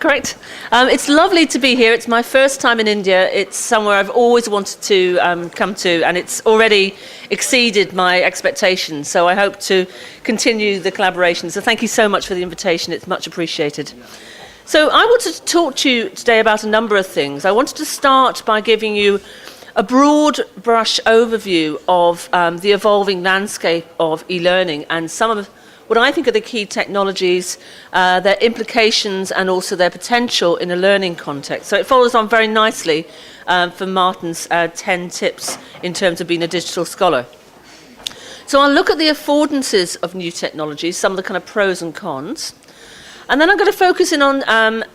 Correct. It's lovely to be here. It's my first time in India. It's somewhere I've always wanted to come to, and it's already exceeded my expectations. So I hope to continue the collaboration. So thank you so much for the invitation. It's much appreciated. So I wanted to talk to you today about a number of things. I wanted to start by giving you a broad brush overview of the evolving landscape of e-learning and some of what I think are the key technologies, their implications and also their potential in a learning context. So it follows on very nicely from Martin's 10 tips in terms of being a digital scholar. So I'll look at the affordances of new technologies, some of the kind of pros and cons. And then I'm going to focus in on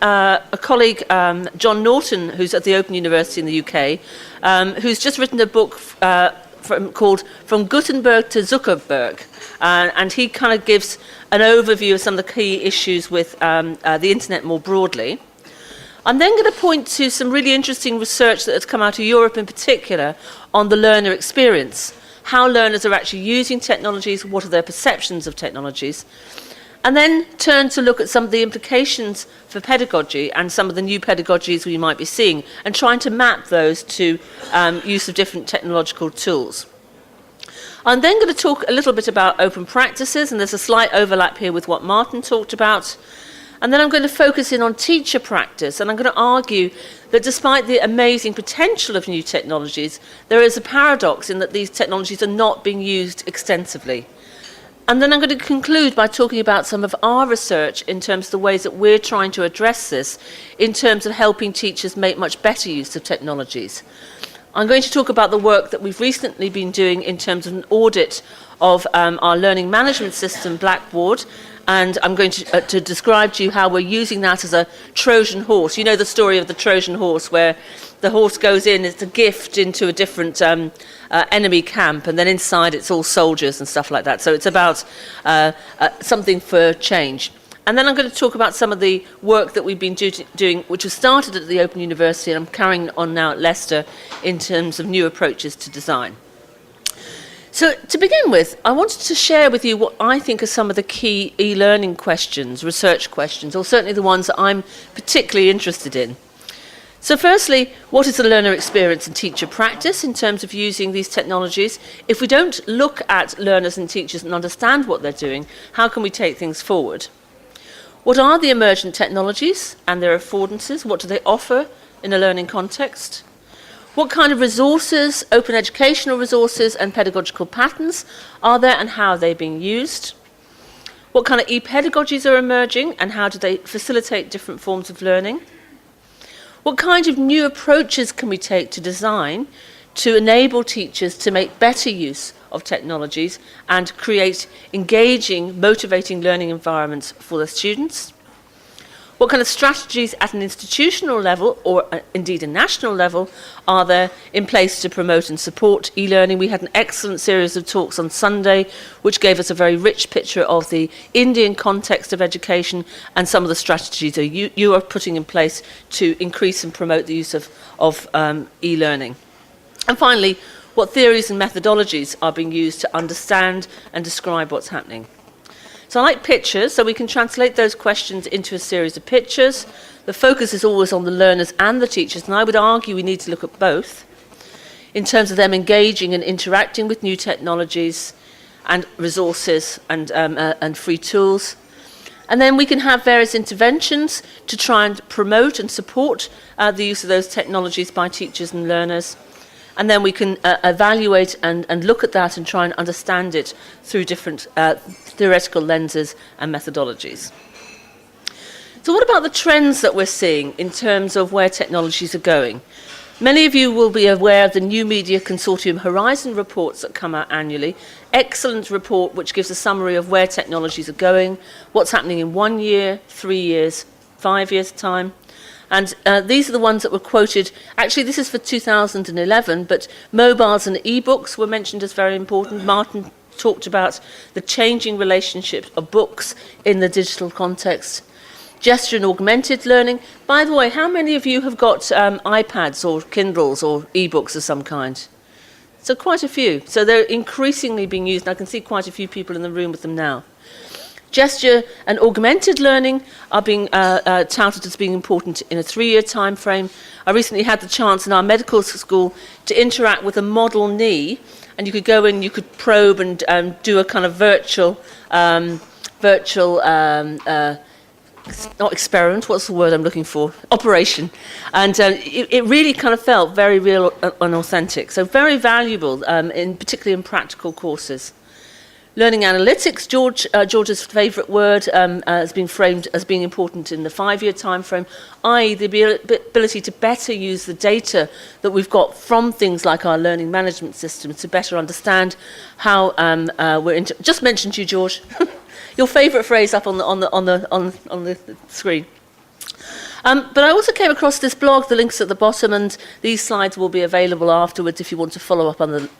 a colleague, John Norton, who's at the Open University in the UK, who's just written a book called From Gutenberg to Zuckerberg. And he kind of gives an overview of some of the key issues with the internet more broadly. I'm then going to point to some really interesting research that has come out of Europe in particular on the learner experience, how learners are actually using technologies, what are their perceptions of technologies, and then turn to look at some of the implications for pedagogy and some of the new pedagogies we might be seeing, and trying to map those to use of different technological tools. I'm then going to talk a little bit about open practices, and there's a slight overlap here with what Martin talked about. And then I'm going to focus in on teacher practice, and I'm going to argue that despite the amazing potential of new technologies, there is a paradox in that these technologies are not being used extensively. And then I'm going to conclude by talking about some of our research in terms of the ways that we're trying to address this in terms of helping teachers make much better use of technologies. I'm going to talk about the work that we've recently been doing in terms of an audit of our learning management system, Blackboard, and I'm going to describe to you how we're using that as a Trojan horse. You know the story of the Trojan horse, where the horse goes in, it's a gift into a different enemy camp, and then inside it's all soldiers and stuff like that. So it's about something for change. And then I'm going to talk about some of the work that we've been doing, which was started at the Open University, and I'm carrying on now at Leicester in terms of new approaches to design. So to begin with, I wanted to share with you what I think are some of the key e-learning questions, research questions, or certainly the ones that I'm particularly interested in. So firstly, what is the learner experience and teacher practice in terms of using these technologies? If we don't look at learners and teachers and understand what they're doing, how can we take things forward? What are the emergent technologies and their affordances? What do they offer in a learning context? What kind of resources, open educational resources and pedagogical patterns are there, and how are they being used? What kind of e-pedagogies are emerging, and how do they facilitate different forms of learning? What kind of new approaches can we take to design to enable teachers to make better use of technologies and create engaging, motivating learning environments for their students? What kind of strategies at an institutional level, or indeed a national level, are there in place to promote and support e-learning? We had an excellent series of talks on Sunday, which gave us a very rich picture of the Indian context of education and some of the strategies that you are putting in place to increase and promote the use of e-learning. And finally, what theories and methodologies are being used to understand and describe what's happening. So I like pictures, so we can translate those questions into a series of pictures. The focus is always on the learners and the teachers, and I would argue we need to look at both in terms of them engaging and interacting with new technologies and resources and free tools. And then we can have various interventions to try and promote and support the use of those technologies by teachers and learners. And then we can evaluate and look at that and try and understand it through different theoretical lenses and methodologies. So what about the trends that we're seeing in terms of where technologies are going? Many of you will be aware of the New Media Consortium Horizon reports that come out annually. Excellent report which gives a summary of where technologies are going, what's happening in 1 year, 3 years, 5 years' time. And these are the ones that were quoted. Actually, this is for 2011, but mobiles and e-books were mentioned as very important. Martin talked about the changing relationship of books in the digital context. Gesture and augmented learning. By the way, how many of you have got iPads or Kindles or e-books of some kind? So quite a few. So they're increasingly being used. I can see quite a few people in the room with them now. Gesture and augmented learning are being touted as being important in a 3-year time frame. I recently had the chance in our medical school to interact with a model knee, and you could go in, you could probe and do a kind of virtual not experiment, what's the word I'm looking for? Operation. And it really kind of felt very real and authentic. So very valuable, particularly in practical courses. Learning analytics, George's favourite word, has been framed as being important in the 5-year time frame, i.e. the ability to better use the data that we've got from things like our learning management systems to better understand how just mentioned to you, George. Your favourite phrase up on the screen. But I also came across this blog, the link's at the bottom, and these slides will be available afterwards if you want to follow up on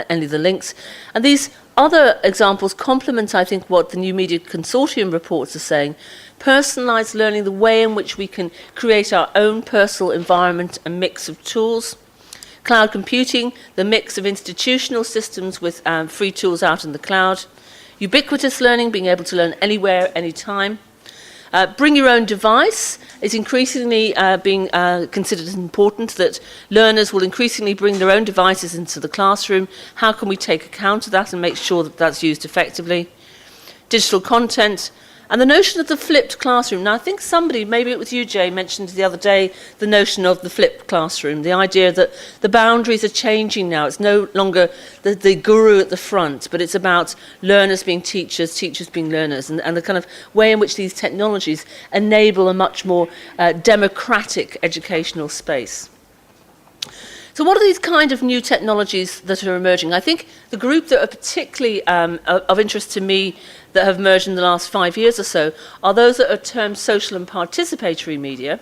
any of the links. And these other examples complement, I think, what the New Media Consortium reports are saying. Personalised learning, the way in which we can create our own personal environment and mix of tools. Cloud computing, the mix of institutional systems with free tools out in the cloud. Ubiquitous learning, being able to learn anywhere, anytime. Bring your own device is increasingly being considered as important, that learners will increasingly bring their own devices into the classroom. How can we take account of that and make sure that that's used effectively? Digital content. And the notion of the flipped classroom. Now, I think somebody, maybe it was you, Jay, mentioned the other day the notion of the flipped classroom, the idea that the boundaries are changing now. It's no longer the guru at the front, but it's about learners being teachers, teachers being learners, and the kind of way in which these technologies enable a much more democratic educational space. So what are these kind of new technologies that are emerging? I think the group that are particularly of interest to me that have emerged in the last 5 years or so are those that are termed social and participatory media.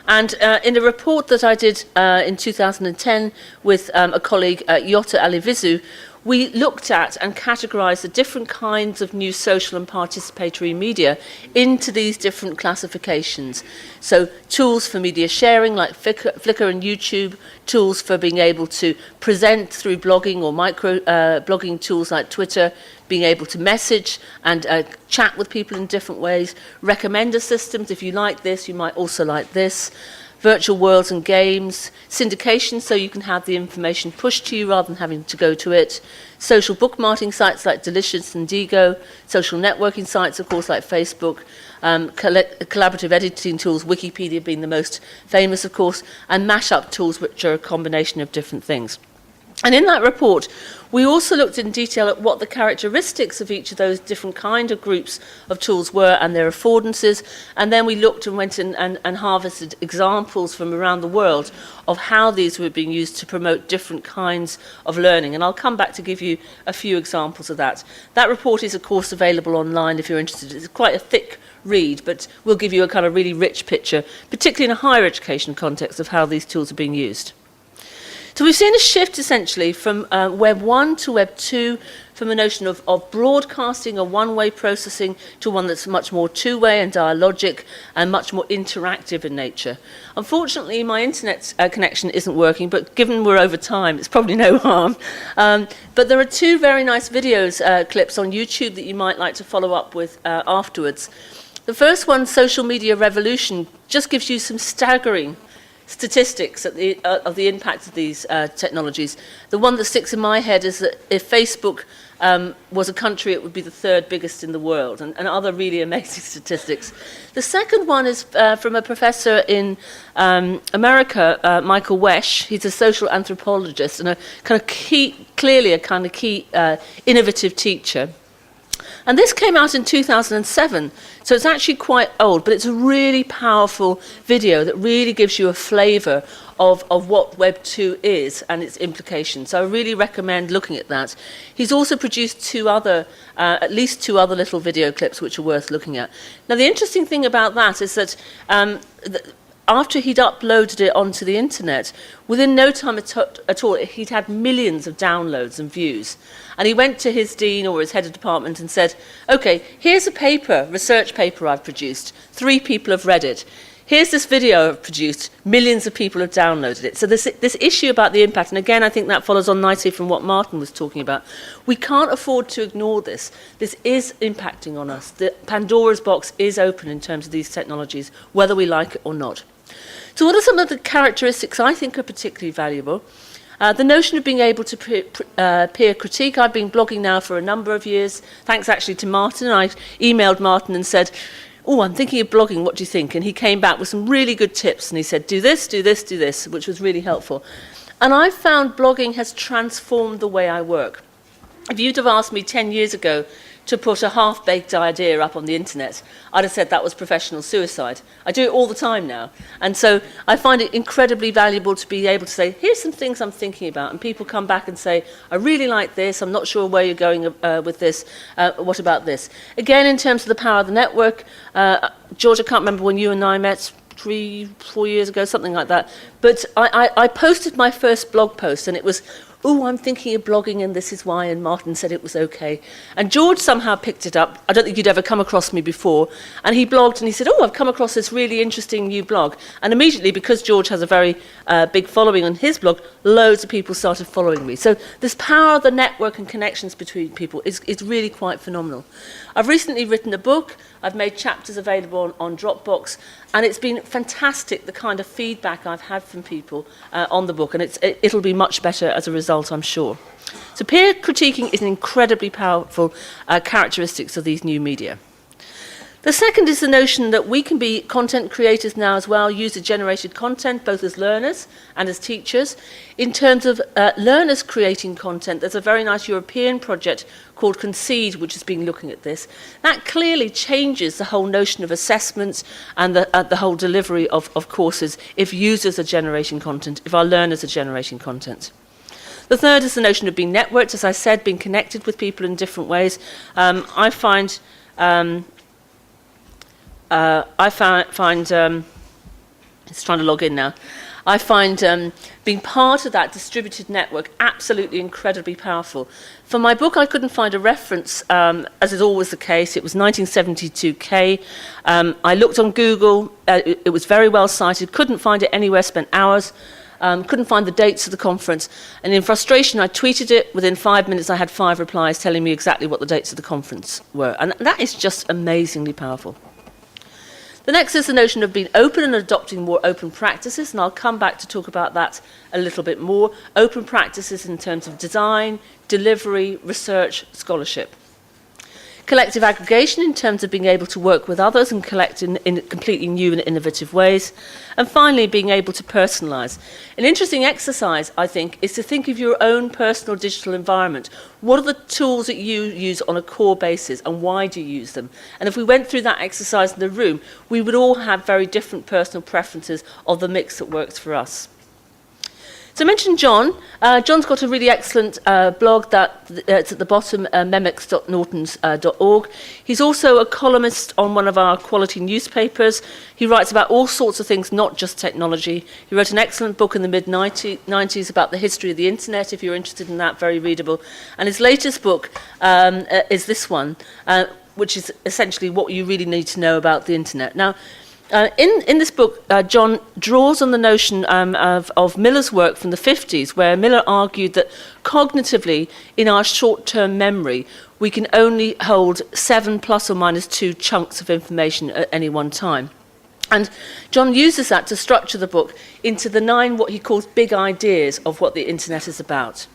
And in a report that I did in 2010 with a colleague, Yota Alivizu, we looked at and categorised the different kinds of new social and participatory media into these different classifications. So tools for media sharing like Flickr and YouTube, tools for being able to present through blogging or micro blogging tools like Twitter, being able to message and chat with people in different ways, recommender systems, if you like this, you might also like this, virtual worlds and games, syndication so you can have the information pushed to you rather than having to go to it, social bookmarking sites like Delicious and Digo, social networking sites, of course, like Facebook, collaborative editing tools, Wikipedia being the most famous, of course, and mashup tools, which are a combination of different things. And in that report, we also looked in detail at what the characteristics of each of those different kind of groups of tools were and their affordances, and then we looked and went and harvested examples from around the world of how these were being used to promote different kinds of learning. And I'll come back to give you a few examples of that. That report is, of course, available online if you're interested. It's quite a thick read, but we'll give you a kind of really rich picture, particularly in a higher education context, of how these tools are being used. So we've seen a shift essentially from Web 1 to Web 2, from a notion of broadcasting or one-way processing to one that's much more two-way and dialogic and much more interactive in nature. Unfortunately, my internet connection isn't working, but given we're over time, it's probably no harm. But there are two very nice videos, clips on YouTube that you might like to follow up with afterwards. The first one, Social Media Revolution, just gives you some staggering statistics of the impact of these technologies. The one that sticks in my head is that if Facebook was a country, it would be the third biggest in the world, and other really amazing statistics. The second one is from a professor in America, Michael Wesch. He's a social anthropologist and a kind of clearly a kind of key innovative teacher. And this came out in 2007, so it's actually quite old, but it's a really powerful video that really gives you a flavour of what Web 2 is and its implications. So I really recommend looking at that. He's also produced at least two other little video clips which are worth looking at. Now, the interesting thing about that is that after he'd uploaded it onto the internet, within no time at all, he'd had millions of downloads and views. And he went to his dean or his head of department and said, okay, here's a paper, research paper I've produced. 3 people have read it. here's this video I've produced, millions of people have downloaded it. So this issue about the impact, and again, I think that follows on nicely from what Martin was talking about. We can't afford to ignore this. This is impacting on us. The Pandora's box is open in terms of these technologies, whether we like it or not. So what are some of the characteristics I think are particularly valuable? The notion of being able to peer critique. I've been blogging now for a number of years, thanks actually to Martin. I emailed Martin and said, oh, I'm thinking of blogging, what do you think? And he came back with some really good tips, and he said, do this, do this, do this, which was really helpful. And I've found blogging has transformed the way I work. If you'd have asked me 10 years ago to put a half-baked idea up on the internet, I'd have said that was professional suicide. I do it all the time now. And so I find it incredibly valuable to be able to say, here's some things I'm thinking about. And people come back and say, I really like this. I'm not sure where you're going with this. What about this? Again, in terms of the power of the network, George, I can't remember when you and I met, 3-4 years ago, something like that. But I posted my first blog post, and it was, oh, I'm thinking of blogging and this is why, and Martin said it was okay. And George somehow picked it up. I don't think you'd ever come across me before. And he blogged and he said, oh, I've come across this really interesting new blog. And immediately, because George has a very big following on his blog, loads of people started following me. So this power of the network and connections between people is really quite phenomenal. I've recently written a book. I've made chapters available on Dropbox, and it's been fantastic, the kind of feedback I've had from people on the book, and it'll be much better as a result, I'm sure. So peer critiquing is an incredibly powerful characteristics of these new media. The second is the notion that we can be content creators now as well, user-generated content, both as learners and as teachers. In terms of learners creating content, there's a very nice European project called Concede, which has been looking at this. That clearly changes the whole notion of assessments and the whole delivery of courses if users are generating content, if our learners are generating content. The third is the notion of being networked, as I said, being connected with people in different ways. I find it's trying to log in now. I find being part of that distributed network absolutely incredibly powerful. For my book, I couldn't find a reference, as is always the case. It was 1972K. I looked on Google. It was very well cited. Couldn't find it anywhere, spent hours. Couldn't find the dates of the conference. And in frustration, I tweeted it. Within 5 minutes, I had 5 replies telling me exactly what the dates of the conference were. And that is just amazingly powerful. The next is the notion of being open and adopting more open practices, and I'll come back to talk about that a little bit more. Open practices in terms of design, delivery, research, scholarship. Collective aggregation in terms of being able to work with others and collect in completely new and innovative ways. And finally, being able to personalise. An interesting exercise, I think, is to think of your own personal digital environment. What are the tools that you use on a core basis, and why do you use them? And if we went through that exercise in the room, we would all have very different personal preferences of the mix that works for us. So I mentioned John. John's got a really excellent blog that it's at the bottom, memex.nortons.org. He's also a columnist on one of our quality newspapers. He writes about all sorts of things, not just technology. He wrote an excellent book in the mid-90s about the history of the internet, if you're interested in that, very readable. And his latest book is this one, which is essentially what you really need to know about the internet. Now, in this book, John draws on the notion of Miller's work from the 50s, where Miller argued that cognitively, in our short-term memory, we can only hold 7 plus or minus 2 chunks of information at any one time. And John uses that to structure the book into the 9 what he calls big ideas of what the internet is about.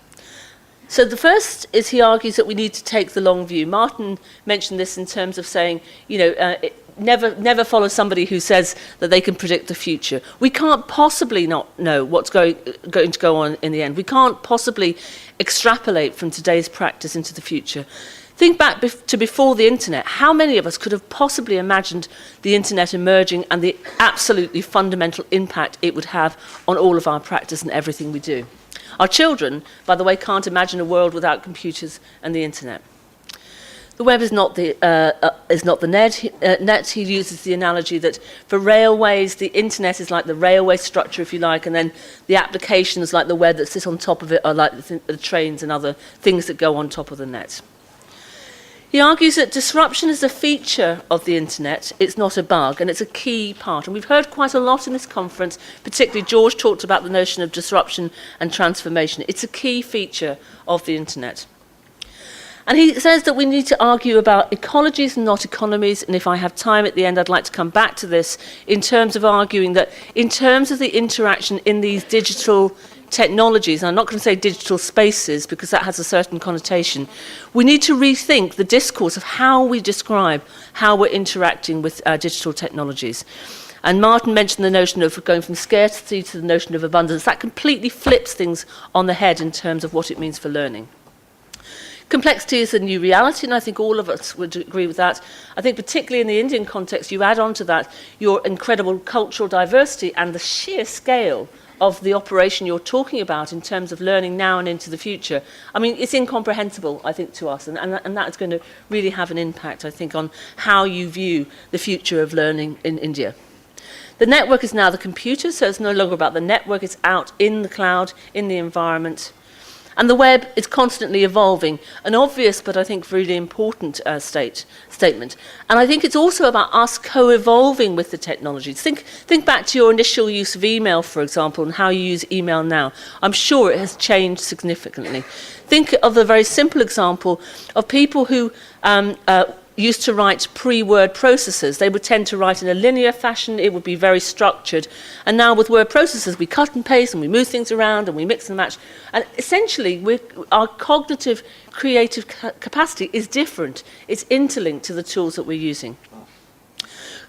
So the first is he argues that we need to take the long view. Martin mentioned this in terms of saying, you know, never follow somebody who says that they can predict the future. We can't possibly not know what's going to go on in the end. We can't possibly extrapolate from today's practice into the future. Think back to before the internet. How many of us could have possibly imagined the internet emerging and the absolutely fundamental impact it would have on all of our practice and everything we do? Our children, by the way, can't imagine a world without computers and the internet. The web is not the net. He uses the analogy that for railways, the internet is like the railway structure, if you like, and then the applications like the web that sit on top of it are like the trains and other things that go on top of the net. He argues that disruption is a feature of the internet, it's not a bug, and it's a key part. And we've heard quite a lot in this conference, particularly George talked about the notion of disruption and transformation. It's a key feature of the internet. And he says that we need to argue about ecologies and not economies, and if I have time at the end, I'd like to come back to this in terms of arguing that in terms of the interaction in these digital technologies, and I'm not going to say digital spaces because that has a certain connotation, we need to rethink the discourse of how we describe how we're interacting with digital technologies. And Martin mentioned the notion of going from scarcity to the notion of abundance. That completely flips things on the head in terms of what it means for learning. Complexity is a new reality, and I think all of us would agree with that. I think particularly in the Indian context, you add on to that your incredible cultural diversity and the sheer scale of the operation you're talking about in terms of learning now and into the future. I mean, it's incomprehensible, I think, to us, and that's going to really have an impact, I think, on how you view the future of learning in India. The network is now the computer, so it's no longer about the network, it's out in the cloud, in the environment. And the web is constantly evolving, an obvious but I think really important statement. And I think it's also about us co-evolving with the technologies. Think back to your initial use of email, for example, and how you use email now. I'm sure it has changed significantly. Think of the very simple example of people who used to write pre-word processors. They would tend to write in a linear fashion, it would be very structured. And now with word processors, we cut and paste and we move things around and we mix and match. And essentially, our cognitive, creative capacity is different. It's interlinked to the tools that we're using.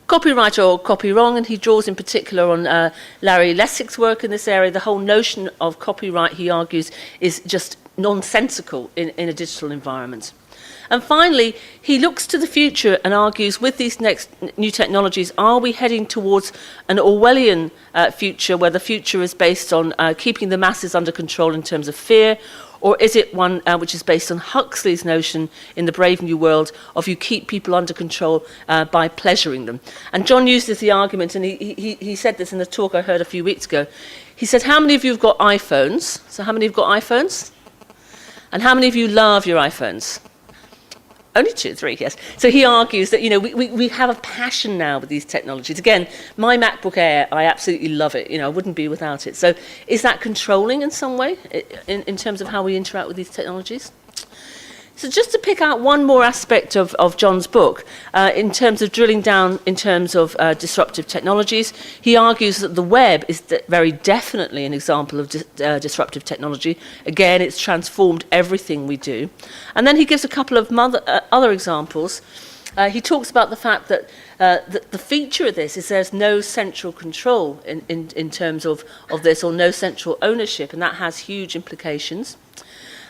Copyright or copy wrong, and he draws in particular on Larry Lessig's work in this area. The whole notion of copyright, he argues, is just nonsensical in a digital environment. And finally, he looks to the future and argues, with these next new technologies, are we heading towards an Orwellian future where the future is based on keeping the masses under control in terms of fear, or is it one which is based on Huxley's notion in The Brave New World of you keep people under control by pleasuring them? And John uses the argument, and he said this in a talk I heard a few weeks ago. He said, how many of you have got iPhones? So how many have got iPhones? And how many of you love your iPhones? Only 2 or 3, yes. So he argues that, you know, we have a passion now with these technologies. Again, my MacBook Air, I absolutely love it. You know, I wouldn't be without it. So is that controlling in some way in terms of how we interact with these technologies? So just to pick out one more aspect of John's book, in terms of drilling down in terms of disruptive technologies, he argues that the web is very definitely an example of disruptive technology. Again, it's transformed everything we do. And then he gives a couple of other examples. He talks about the fact that the feature of this is there's no central control in terms of this, or no central ownership, and that has huge implications.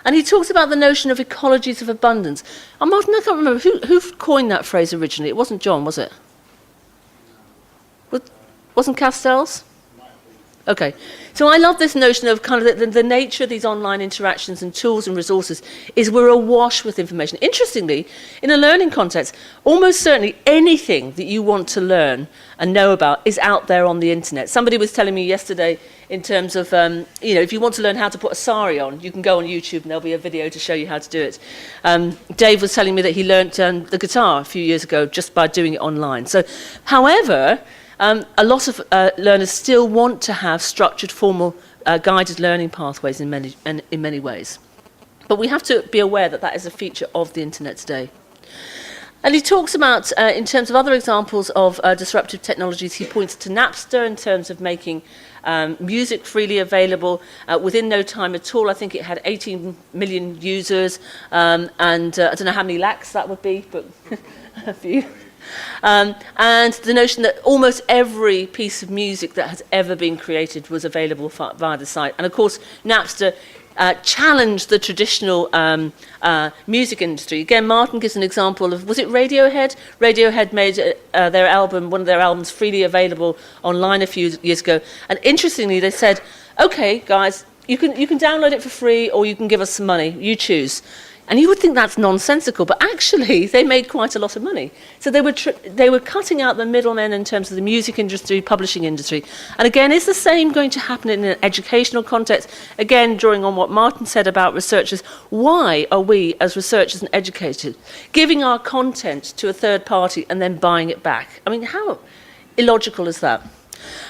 And he talks about the notion of ecologies of abundance. Martin, I can't remember, who coined that phrase originally? It wasn't John, was it? Wasn't Castells? Okay. So I love this notion of kind of the nature of these online interactions and tools and resources is we're awash with information. Interestingly, in a learning context, almost certainly anything that you want to learn and know about is out there on the internet. Somebody was telling me yesterday in terms of, you know, if you want to learn how to put a sari on, you can go on YouTube and there'll be a video to show you how to do it. Dave was telling me that he learnt the guitar a few years ago just by doing it online. So, however, a lot of learners still want to have structured, formal, guided learning pathways in many ways. But we have to be aware that that is a feature of the internet today. And he talks about, in terms of other examples of disruptive technologies, he points to Napster in terms of making music freely available within no time at all. I think it had 18 million users, and I don't know how many lakhs that would be, but a few. And the notion that almost every piece of music that has ever been created was available via the site. And of course, Napster challenged the traditional music industry. Again, Martin gives an example of, was it Radiohead? Radiohead made one of their albums freely available online a few years ago. And interestingly, they said, okay, guys, you can download it for free or you can give us some money. You choose. And you would think that's nonsensical, but actually they made quite a lot of money. So they were cutting out the middlemen in terms of the music industry, publishing industry. And again, is the same going to happen in an educational context? Again, drawing on what Martin said about researchers, why are we, as researchers and educators, giving our content to a third party and then buying it back? I mean, how illogical is that?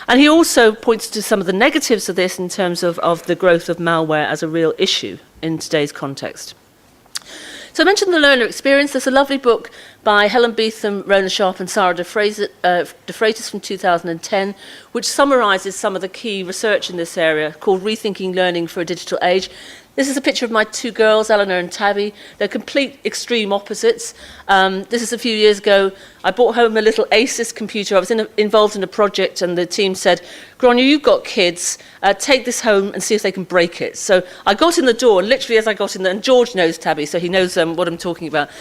And he also points to some of the negatives of this in terms of the growth of malware as a real issue in today's context. So I mentioned the learner experience. There's a lovely book by Helen Beetham, Rona Sharp and Sarah de Freitas from 2010, which summarises some of the key research in this area, called Rethinking Learning for a Digital Age. This is a picture of my two girls, Eleanor and Tabby. They're complete extreme opposites. This is a few years ago. I brought home a little Asus computer. I was involved in a project, and the team said, Grainne, you've got kids. Take this home and see if they can break it. So I got in the door, and literally as I got in there, and George knows Tabby, so he knows what I'm talking about.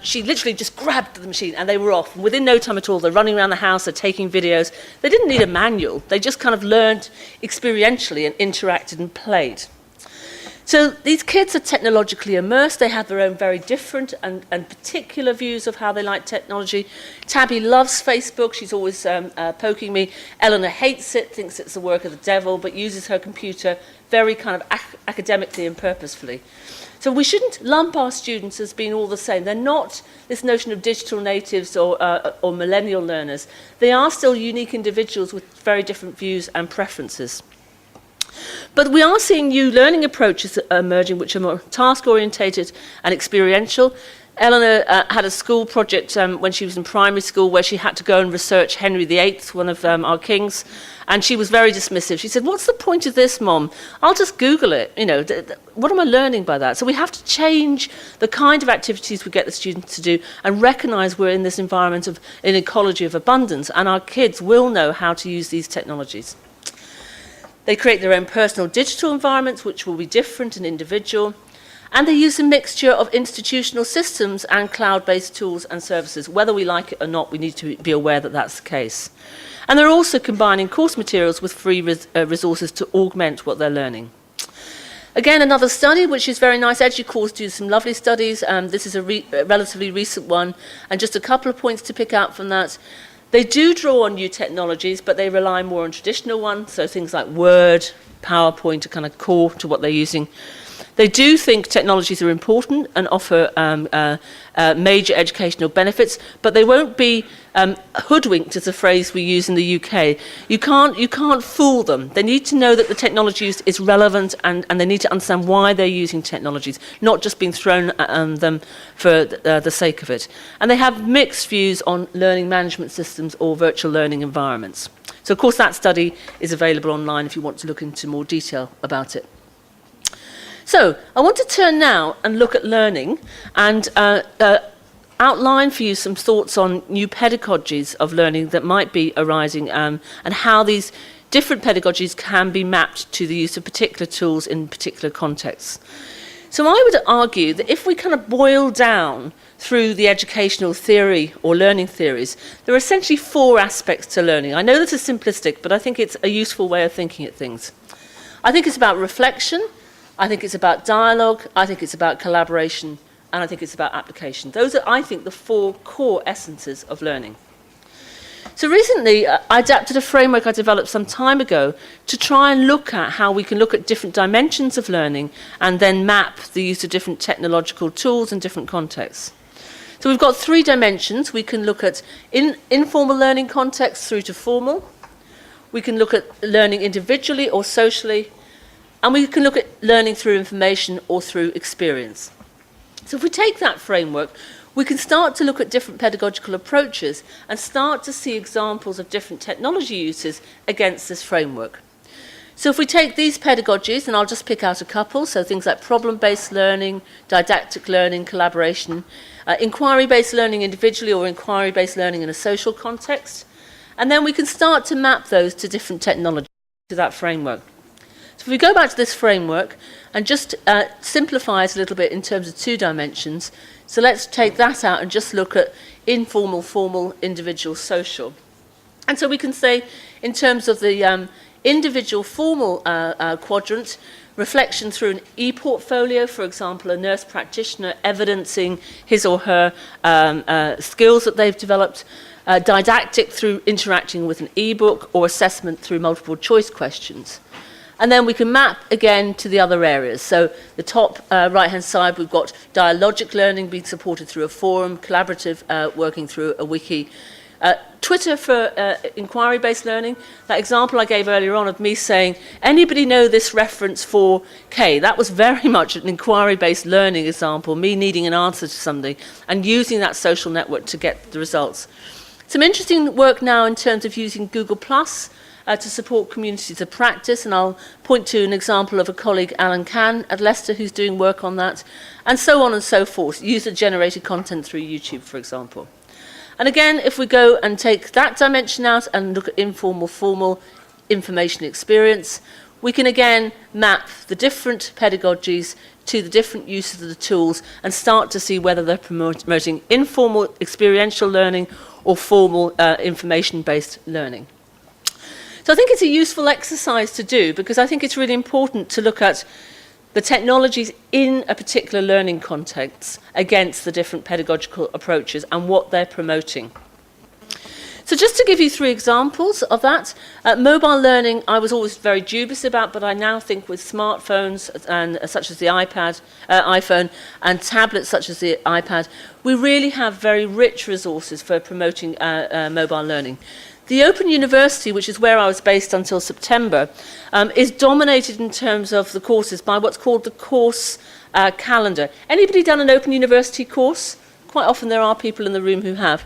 She literally just grabbed the machine, and they were off. And within no time at all, they're running around the house, they're taking videos. They didn't need a manual. They just kind of learned experientially and interacted and played. So these kids are technologically immersed. They have their own very different and particular views of how they like technology. Tabby loves Facebook. She's always poking me. Eleanor hates it, thinks it's the work of the devil, but uses her computer very kind of academically and purposefully. So we shouldn't lump our students as being all the same. They're not this notion of digital natives or millennial learners. They are still unique individuals with very different views and preferences. But we are seeing new learning approaches emerging which are more task-orientated and experiential. Eleanor had a school project when she was in primary school where she had to go and research Henry VIII, one of our kings, and she was very dismissive. She said, what's the point of this, Mom? I'll just Google it. You know, what am I learning by that? So we have to change the kind of activities we get the students to do and recognise we're in this environment of an ecology of abundance, and our kids will know how to use these technologies. They create their own personal digital environments, which will be different and individual. And they use a mixture of institutional systems and cloud-based tools and services. Whether we like it or not, we need to be aware that that's the case. And they're also combining course materials with free resources to augment what they're learning. Again, another study, which is very nice. EduCourse do some lovely studies. This is a relatively recent one. And just a couple of points to pick out from that. They do draw on new technologies, but they rely more on traditional ones, so things like Word, PowerPoint are kind of core to what they're using. They do think technologies are important and offer major educational benefits, but they won't be hoodwinked, is a phrase we use in the UK. You can't fool them. They need to know that the technology is relevant, and they need to understand why they're using technologies, not just being thrown at them for the sake of it. And they have mixed views on learning management systems or virtual learning environments. So, of course, that study is available online if you want to look into more detail about it. So, I want to turn now and look at learning and outline for you some thoughts on new pedagogies of learning that might be arising and how these different pedagogies can be mapped to the use of particular tools in particular contexts. So I would argue that if we kind of boil down through the educational theory or learning theories, there are essentially four aspects to learning. I know this is simplistic, but I think it's a useful way of thinking at things. I think it's about reflection. I think it's about dialogue, I think it's about collaboration, and I think it's about application. Those are, I think, the four core essences of learning. So recently, I adapted a framework I developed some time ago to try and look at how we can look at different dimensions of learning and then map the use of different technological tools in different contexts. So we've got three dimensions. We can look at informal learning contexts through to formal. We can look at learning individually or socially. And we can look at learning through information or through experience. So if we take that framework, we can start to look at different pedagogical approaches and start to see examples of different technology uses against this framework. So if we take these pedagogies, and I'll just pick out a couple, so things like problem-based learning, didactic learning, collaboration, inquiry-based learning individually or inquiry-based learning in a social context, and then we can start to map those to different technologies to that framework. So if we go back to this framework and just simplify it a little bit in terms of two dimensions, so let's take that out and just look at informal, formal, individual, social. And so we can say in terms of the individual formal quadrant, reflection through an e-portfolio, for example, a nurse practitioner evidencing his or her skills that they've developed, didactic through interacting with an e-book, or assessment through multiple choice questions. And then we can map again to the other areas. So the top right-hand side, we've got dialogic learning being supported through a forum, collaborative working through a wiki, Twitter for inquiry-based learning. That example I gave earlier on of me saying, anybody know this reference for K? That was very much an inquiry-based learning example, me needing an answer to something and using that social network to get the results. Some interesting work now in terms of using Google Plus to support communities of practice, and I'll point to an example of a colleague, Alan Can, at Leicester, who's doing work on that, and so on and so forth, user-generated content through YouTube, for example. And again, if we go and take that dimension out and look at informal, formal information experience, we can again map the different pedagogies to the different uses of the tools and start to see whether they're promoting informal experiential learning or formal information-based learning. So I think it's a useful exercise to do, because I think it's really important to look at the technologies in a particular learning context against the different pedagogical approaches and what they're promoting. So just to give you 3 examples of that, mobile learning I was always very dubious about, but I now think with smartphones and such as the iPhone, and tablets such as the iPad, we really have very rich resources for promoting mobile learning. The Open University, which is where I was based until September, is dominated in terms of the courses by what's called the course calendar. Anybody done an Open University course? Quite often there are people in the room who have.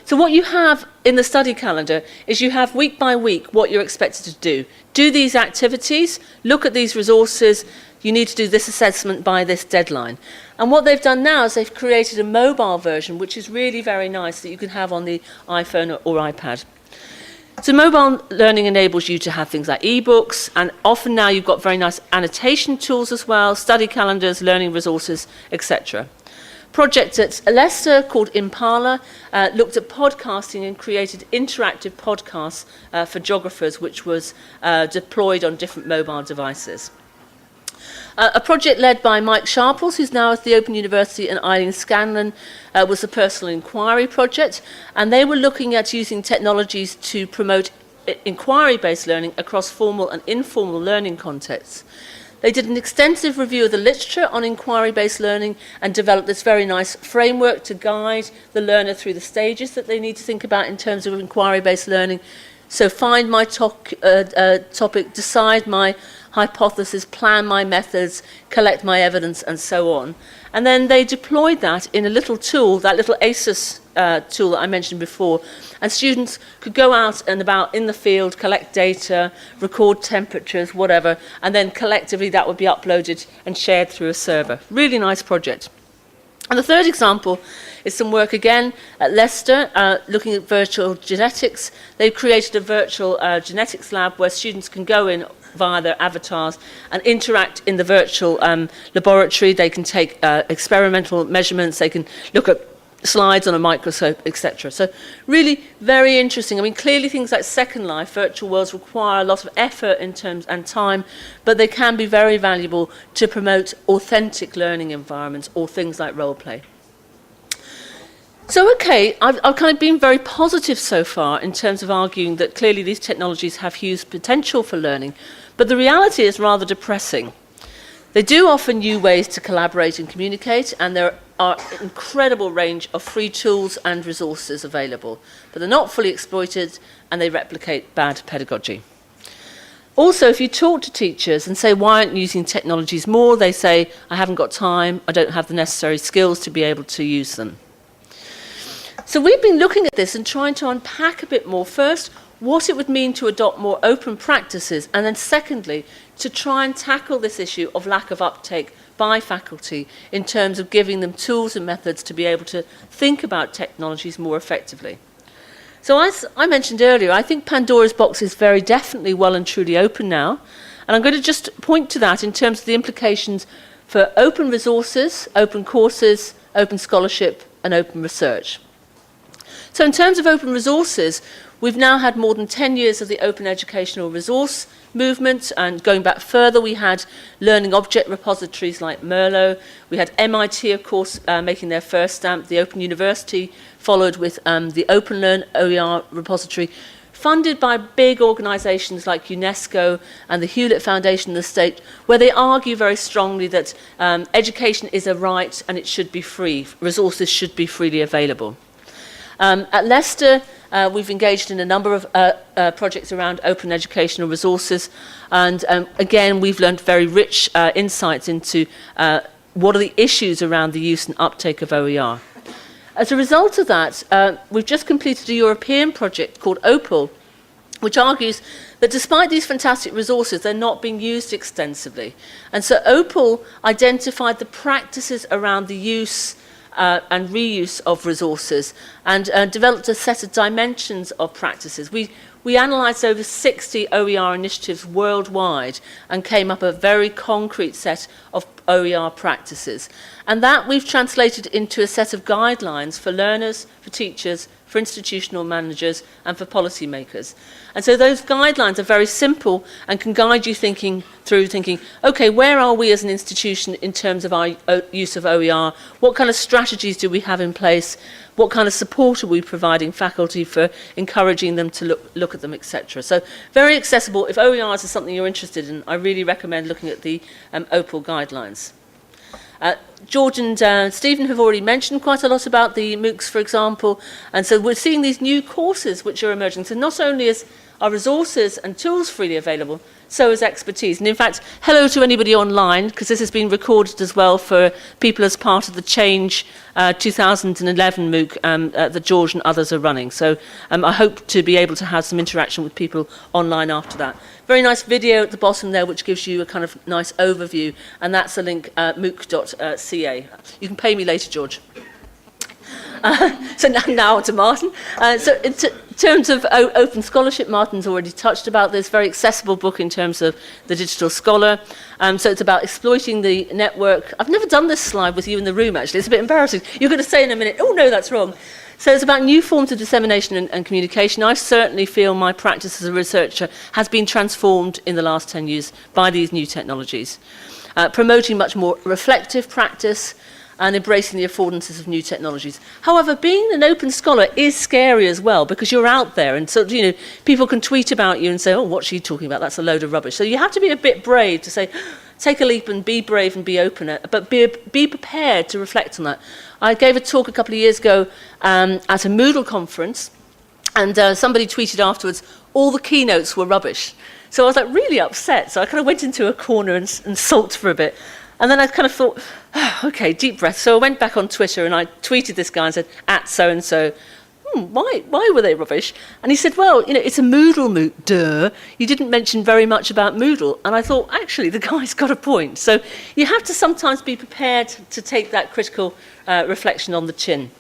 So what you have in the study calendar is you have week by week what you're expected to do. Do these activities, look at these resources, you need to do this assessment by this deadline. And what they've done now is they've created a mobile version, which is really very nice, that you can have on the iPhone or iPad. So mobile learning enables you to have things like e-books, and often now you've got very nice annotation tools as well, study calendars, learning resources, etc. Project at Leicester called Impala looked at podcasting and created interactive podcasts for geographers, which was deployed on different mobile devices. A project led by Mike Sharples, who's now at the Open University, and Eileen Scanlon, was the Personal Inquiry Project, and they were looking at using technologies to promote inquiry-based learning across formal and informal learning contexts. They did an extensive review of the literature on inquiry-based learning and developed this very nice framework to guide the learner through the stages that they need to think about in terms of inquiry-based learning. So find my topic, decide my hypothesis, plan my methods, collect my evidence, and so on. And then they deployed that in a little tool, that little ASUS tool that I mentioned before, and students could go out and about in the field, collect data, record temperatures, whatever, and then collectively that would be uploaded and shared through a server. Really nice project. And the third example is some work again at Leicester, looking at virtual genetics. They've created a virtual genetics lab where students can go in via their avatars and interact in the virtual laboratory. They can take experimental measurements, they can look at slides on a microscope, etc. So really very interesting. I mean, clearly things like Second Life, virtual worlds, require a lot of effort in terms and time, but they can be very valuable to promote authentic learning environments or things like role play. So, okay, I've kind of been very positive so far in terms of arguing that clearly these technologies have huge potential for learning, but the reality is rather depressing. They do offer new ways to collaborate and communicate, and there are an incredible range of free tools and resources available, but they're not fully exploited and they replicate bad pedagogy. Also, if you talk to teachers and say, why aren't you using technologies more? They say, I haven't got time, I don't have the necessary skills to be able to use them. So we've been looking at this and trying to unpack a bit more. First, what it would mean to adopt more open practices, and then secondly, to try and tackle this issue of lack of uptake by faculty in terms of giving them tools and methods to be able to think about technologies more effectively. So as I mentioned earlier, I think Pandora's box is very definitely well and truly open now, and I'm going to just point to that in terms of the implications for open resources, open courses, open scholarship, and open research. So in terms of open resources, We've now had more than 10 years of the open educational resource movement, and going back further, we had learning object repositories like Merlot. We had MIT, of course, making their first stamp. The Open University followed with the Open Learn OER repository, funded by big organisations like UNESCO and the Hewlett Foundation and the state, where they argue very strongly that education is a right and it should be free. Resources should be freely available. At Leicester, we've engaged in a number of projects around open educational resources, and again, we've learned very rich insights into what are the issues around the use and uptake of OER. As a result of that, we've just completed a European project called Opal, which argues that despite these fantastic resources, they're not being used extensively. And so Opal identified the practices around the use and reuse of resources, and developed a set of dimensions of practices. We analysed over 60 OER initiatives worldwide and came up with a very concrete set of OER practices. And that we've translated into a set of guidelines for learners, for teachers, for institutional managers, and for policymakers. And so those guidelines are very simple and can guide you thinking, okay, where are we as an institution in terms of our use of OER? What kind of strategies do we have in place? What kind of support are we providing faculty for encouraging them to look at them, etc.? So very accessible. If OERs is something you're interested in, I really recommend looking at the Opal guidelines. George and Stephen have already mentioned quite a lot about the MOOCs, for example, and so we're seeing these new courses which are emerging. So not only is our resources and tools freely available, so is expertise. And in fact, hello to anybody online, because this has been recorded as well for people as part of the Change 2011 MOOC that George and others are running. So I hope to be able to have some interaction with people online after that. Very nice video at the bottom there, which gives you a kind of nice overview, and that's a link, mooc.ca. You can pay me later, George. So now to Martin. So in terms of open scholarship, Martin's already touched about this. Very accessible book in terms of the digital scholar. So it's about exploiting the network. I've never done this slide with you in the room, actually. It's a bit embarrassing. You're going to say in a minute, oh no, that's wrong. So it's about new forms of dissemination and communication. I certainly feel my practice as a researcher has been transformed in the last 10 years by these new technologies. Promoting much more reflective practice and embracing the affordances of new technologies. However, being an open scholar is scary as well, because you're out there and so, you know, people can tweet about you and say, oh, what's she talking about? That's a load of rubbish. So you have to be a bit brave to say, take a leap and be brave and be open, but be prepared to reflect on that. I gave a talk a couple of years ago at a Moodle conference, and somebody tweeted afterwards, all the keynotes were rubbish. So I was like really upset. So I kind of went into a corner and sulked for a bit. And then I kind of thought, oh, okay, deep breath. So I went back on Twitter and I tweeted this guy and said, at so-and-so, why were they rubbish? And he said, well, you know, it's a Moodle MOOC, duh. You didn't mention very much about Moodle. And I thought, actually, the guy's got a point. So you have to sometimes be prepared to take that critical reflection on the chin.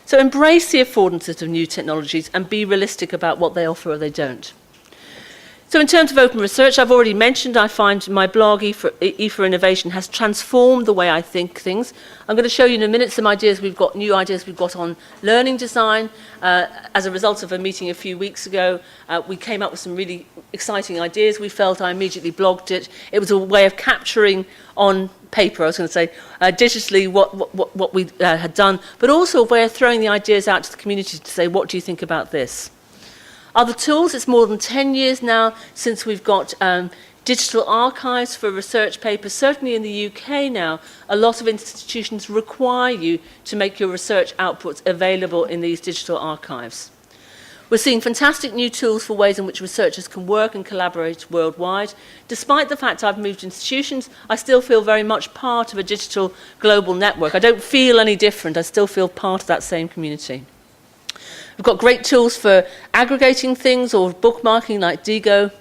So embrace the affordances of new technologies and be realistic about what they offer or they don't. So in terms of open research, I've already mentioned I find my blog, E for Innovation, has transformed the way I think things. I'm going to show you in a minute some ideas new ideas we've got on learning design. As a result of a meeting a few weeks ago, we came up with some really exciting ideas. We felt I immediately blogged it. It was a way of capturing on paper, I was going to say, digitally what we had done, but also a way of throwing the ideas out to the community to say, what do you think about this? Other tools, it's more than 10 years now since we've got digital archives for research papers. Certainly in the UK now, a lot of institutions require you to make your research outputs available in these digital archives. We're seeing fantastic new tools for ways in which researchers can work and collaborate worldwide. Despite the fact I've moved institutions, I still feel very much part of a digital global network. I don't feel any different. I still feel part of that same community. We've got great tools for aggregating things or bookmarking like Digo,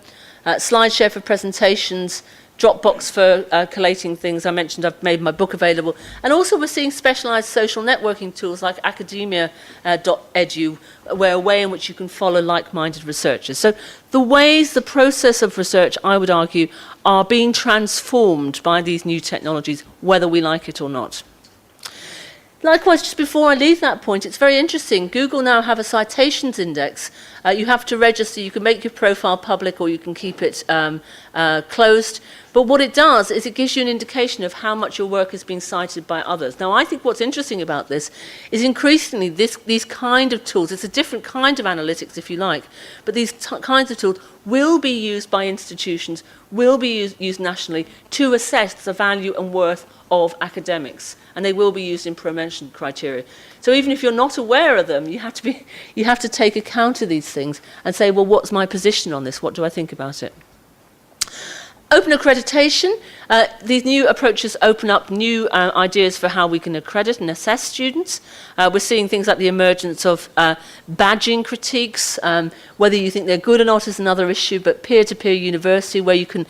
SlideShare for presentations, Dropbox for collating things. I mentioned I've made my book available. And also we're seeing specialized social networking tools like academia.edu, where a way in which you can follow like-minded researchers. So the process of research, I would argue, are being transformed by these new technologies, whether we like it or not. Likewise, just before I leave that point, it's very interesting. Google now have a citations index You have to register. You can make your profile public or you can keep it closed. But what it does is it gives you an indication of how much your work is being cited by others. Now, I think what's interesting about this is increasingly these kind of tools, it's a different kind of analytics, if you like, but these kinds of tools will be used by institutions, will be used nationally to assess the value and worth of academics, and they will be used in promotion criteria. So even if you're not aware of them, you have to take account of these things and say, well, what's my position on this? What do I think about it? Open accreditation. These new approaches open up new ideas for how we can accredit and assess students. We're seeing things like the emergence of badging critiques. Whether you think they're good or not is another issue, but peer-to-peer university where you can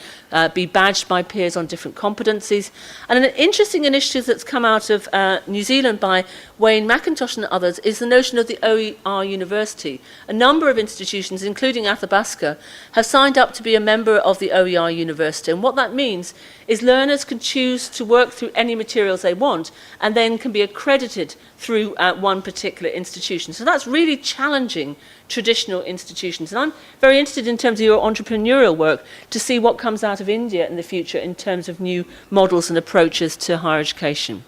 be badged by peers on different competencies. And an interesting initiative that's come out of New Zealand by Wayne McIntosh and others is the notion of the OER University. A number of institutions, including Athabasca, have signed up to be a member of the OER University. And what that means is learners can choose to work through any materials they want and then can be accredited through one particular institution. So that's really challenging traditional institutions. And I'm very interested in terms of your entrepreneurial work to see what comes out of India in the future in terms of new models and approaches to higher education.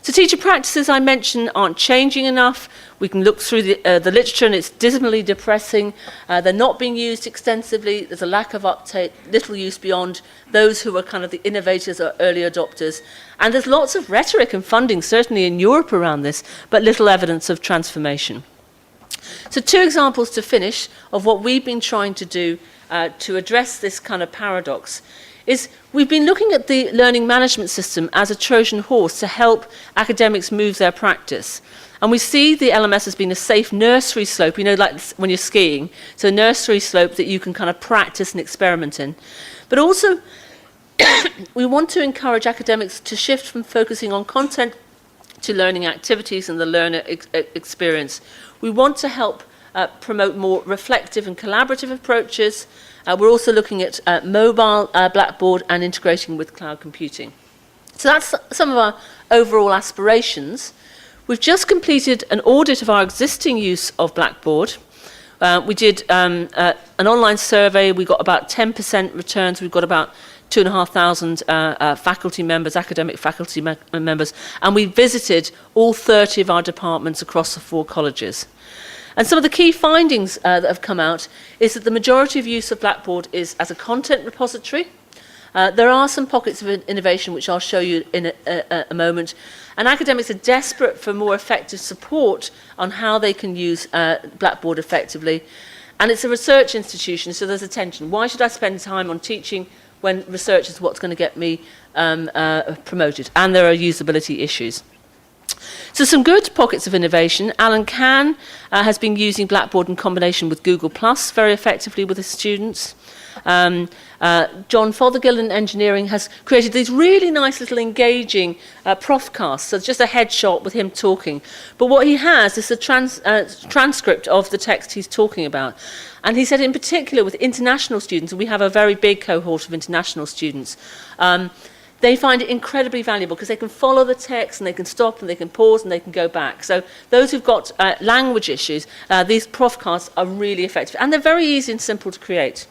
So teacher practices I mentioned aren't changing enough. We can look through the literature and it's dismally depressing. They're not being used extensively. There's a lack of uptake, little use beyond those who are kind of the innovators or early adopters. And there's lots of rhetoric and funding, certainly in Europe around this, but little evidence of transformation. So 2 examples to finish of what we've been trying to do to address this kind of paradox is we've been looking at the learning management system as a Trojan horse to help academics move their practice. And we see the LMS as being a safe nursery slope, you know, like when you're skiing, so a nursery slope that you can kind of practice and experiment in. But also, we want to encourage academics to shift from focusing on content to learning activities and the learner experience. We want to help promote more reflective and collaborative approaches. We're also looking at mobile Blackboard and integrating with cloud computing. So that's some of our overall aspirations. We've just completed an audit of our existing use of Blackboard. We did an online survey. We got about 10% returns. We've got about 2,500 faculty members, academic faculty members, and we visited all 30 of our departments across the 4 colleges. And some of the key findings that have come out is that the majority of use of Blackboard is as a content repository. There are some pockets of innovation which I'll show you in a moment. And academics are desperate for more effective support on how they can use Blackboard effectively. And it's a research institution, so there's a tension. Why should I spend time on teaching when research is what's going to get me promoted? And there are usability issues. So some good pockets of innovation. Alan Can has been using Blackboard in combination with Google Plus very effectively with his students. John Fothergill in engineering has created these really nice little engaging profcasts, so just a headshot with him talking. But what he has is a transcript of the text he's talking about. And he said in particular with international students, and we have a very big cohort of international students, they find it incredibly valuable because they can follow the text and they can stop and they can pause and they can go back. So those who've got language issues, these profcasts are really effective. And they're very easy and simple to create.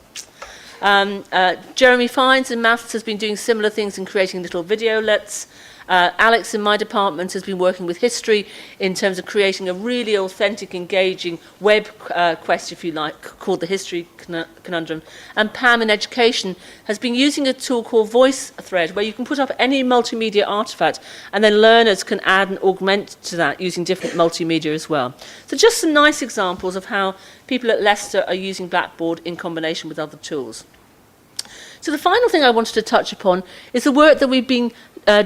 Jeremy Fines in maths has been doing similar things in creating little videolets. Alex in my department has been working with history in terms of creating a really authentic, engaging web quest, if you like, called the History Conundrum. And Pam in education has been using a tool called VoiceThread, where you can put up any multimedia artifact and then learners can add and augment to that using different multimedia as well. So just some nice examples of how people at Leicester are using Blackboard in combination with other tools. So the final thing I wanted to touch upon is the work that we've been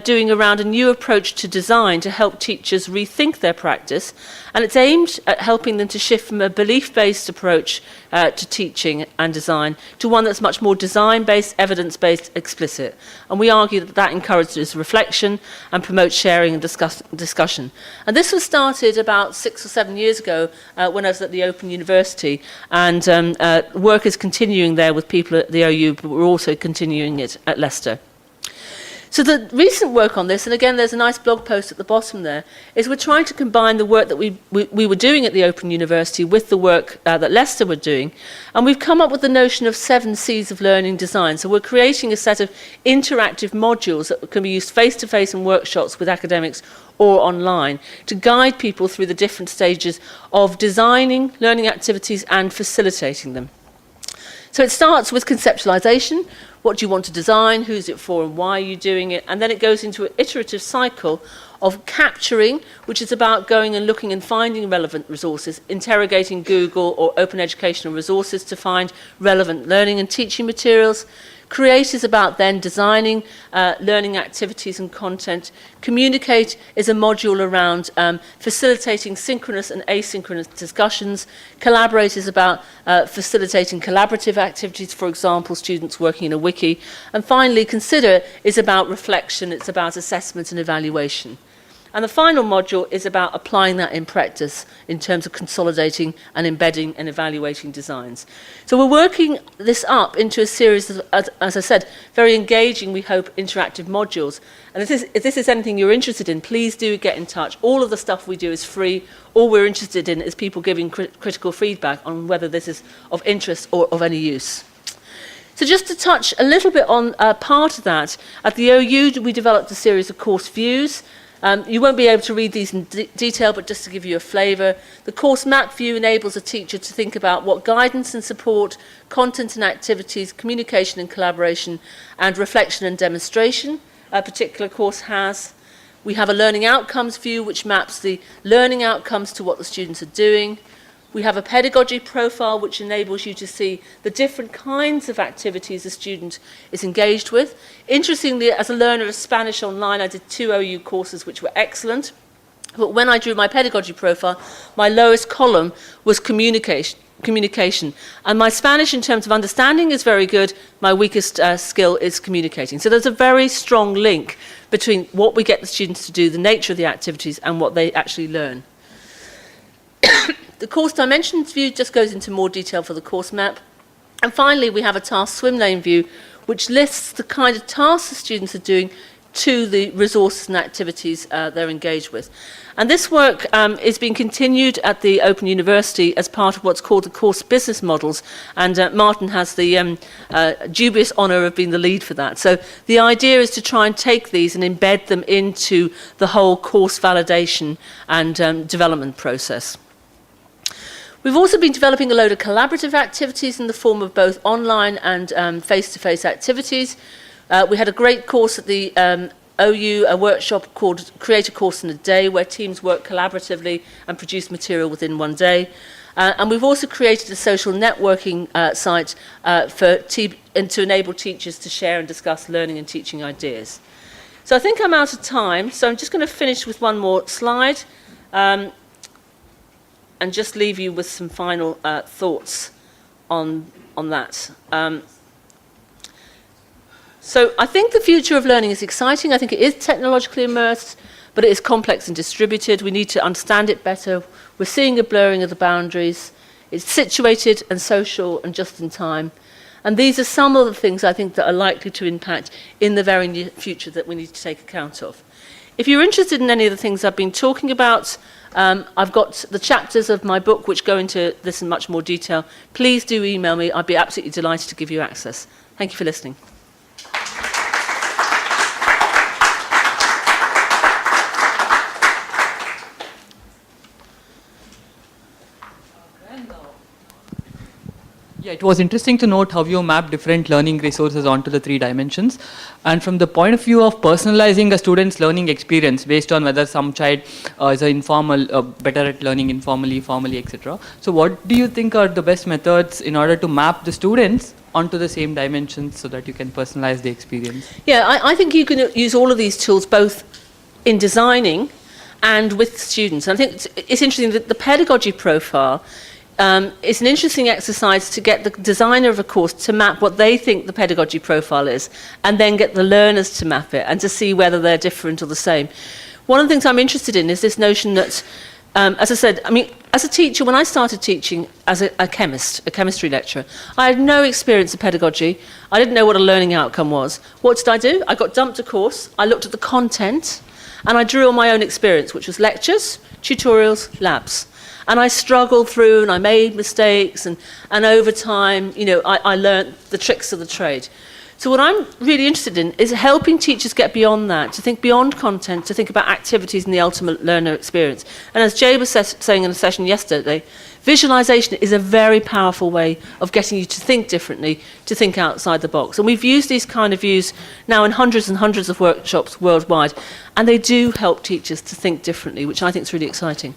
doing around a new approach to design to help teachers rethink their practice, and it's aimed at helping them to shift from a belief-based approach to teaching and design to one that's much more design-based, evidence-based, explicit. And we argue that that encourages reflection and promotes sharing and discussion. And this was started about 6 or 7 years ago when I was at the Open University, and work is continuing there with people at the OU, but we're also continuing it at Leicester. So the recent work on this, and again there's a nice blog post at the bottom there, is we're trying to combine the work that we were doing at the Open University with the work that Leicester were doing, and we've come up with the notion of 7 C's of learning design. So we're creating a set of interactive modules that can be used face-to-face in workshops with academics or online to guide people through the different stages of designing learning activities and facilitating them. So it starts with conceptualization. What do you want to design? Who's it for and why are you doing it? And then it goes into an iterative cycle of capturing, which is about going and looking and finding relevant resources, interrogating Google or open educational resources to find relevant learning and teaching materials. Create is about then designing learning activities and content. Communicate is a module around facilitating synchronous and asynchronous discussions. Collaborate is about facilitating collaborative activities, for example, students working in a wiki. And finally, consider is about reflection. It's about assessment and evaluation. And the final module is about applying that in practice in terms of consolidating and embedding and evaluating designs. So we're working this up into a series of, as I said, very engaging, we hope, interactive modules. And if this is anything you're interested in, please do get in touch. All of the stuff we do is free. All we're interested in is people giving critical feedback on whether this is of interest or of any use. So just to touch a little bit on part of that, at the OU we developed a series of course views. You won't be able to read these in detail, but just to give you a flavour, the course map view enables a teacher to think about what guidance and support, content and activities, communication and collaboration, and reflection and demonstration a particular course has. We have a learning outcomes view, which maps the learning outcomes to what the students are doing. We have a pedagogy profile, which enables you to see the different kinds of activities a student is engaged with. Interestingly, as a learner of Spanish online, I did 2 OU courses which were excellent. But when I drew my pedagogy profile, my lowest column was communication. And my Spanish, in terms of understanding, is very good. My weakest skill is communicating. So there's a very strong link between what we get the students to do, the nature of the activities, and what they actually learn. The course dimensions view just goes into more detail for the course map. And finally, we have a task swim lane view, which lists the kind of tasks the students are doing to the resources and activities they're engaged with. And this work is being continued at the Open University as part of what's called the course business models. And Martin has the dubious honour of being the lead for that. So the idea is to try and take these and embed them into the whole course validation and development process. We've also been developing a load of collaborative activities in the form of both online and face-to-face activities. We had a great course at the OU, a workshop called Create a Course in a Day, where teams work collaboratively and produce material within one day. And we've also created a social networking site to enable teachers to share and discuss learning and teaching ideas. So I think I'm out of time, so I'm just going to finish with one more slide. And just leave you with some final thoughts on that. So I think the future of learning is exciting. I think it is technologically immersed, but it is complex and distributed. We need to understand it better. We're seeing a blurring of the boundaries. It's situated and social and just in time. And these are some of the things I think that are likely to impact in the very near future that we need to take account of. If you're interested in any of the things I've been talking about, I've got the chapters of my book which go into this in much more detail. Please do email me. I'd be absolutely delighted to give you access. Thank you for listening. Yeah, it was interesting to note how you map different learning resources onto the 3 dimensions. And from the point of view of personalizing a student's learning experience based on whether some child is better at learning informally, formally, etc. So what do you think are the best methods in order to map the students onto the same dimensions so that you can personalize the experience? Yeah, I think you can use all of these tools both in designing and with students. I think it's interesting that the pedagogy profile it's an interesting exercise to get the designer of a course to map what they think the pedagogy profile is, and then get the learners to map it and to see whether they're different or the same. One of the things I'm interested in is this notion that As I said, I mean, as a teacher, when I started teaching as a chemistry lecturer, I had no experience of pedagogy. I didn't know what a learning outcome was. What did I do? I got dumped a course, I looked at the content, and I drew on my own experience, which was lectures, tutorials, labs. And I struggled through, and I made mistakes, and over time, you know, I learned the tricks of the trade. So what I'm really interested in is helping teachers get beyond that, to think beyond content, to think about activities and the ultimate learner experience. And as Jay was saying in a session yesterday, visualization is a very powerful way of getting you to think differently, to think outside the box. And we've used these kind of views now in hundreds and hundreds of workshops worldwide, and they do help teachers to think differently, which I think is really exciting.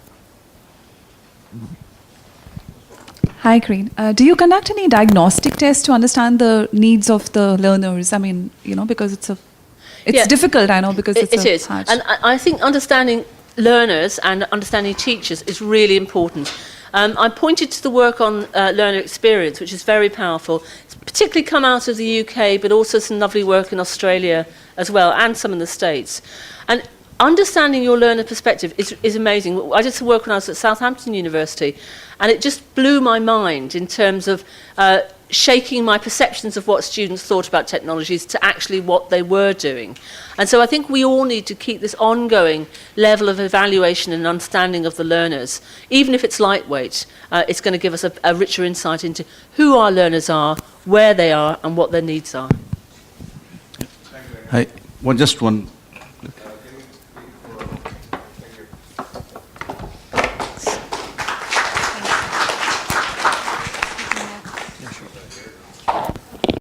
Hi, Grainne. Do you conduct any diagnostic tests to understand the needs of the learners? I mean, you know, because it's difficult, I know, because it is. Hard. And I think understanding learners and understanding teachers is really important. I pointed to the work on learner experience, which is very powerful. It's particularly come out of the UK, but also some lovely work in Australia as well, and some in the States. And understanding your learner perspective is amazing. I did some work when I was at Southampton University, and it just blew my mind in terms of shaking my perceptions of what students thought about technologies to actually what they were doing. And so I think we all need to keep this ongoing level of evaluation and understanding of the learners. Even if it's lightweight, it's going to give us a richer insight into who our learners are, where they are, and what their needs are. Hi. Just one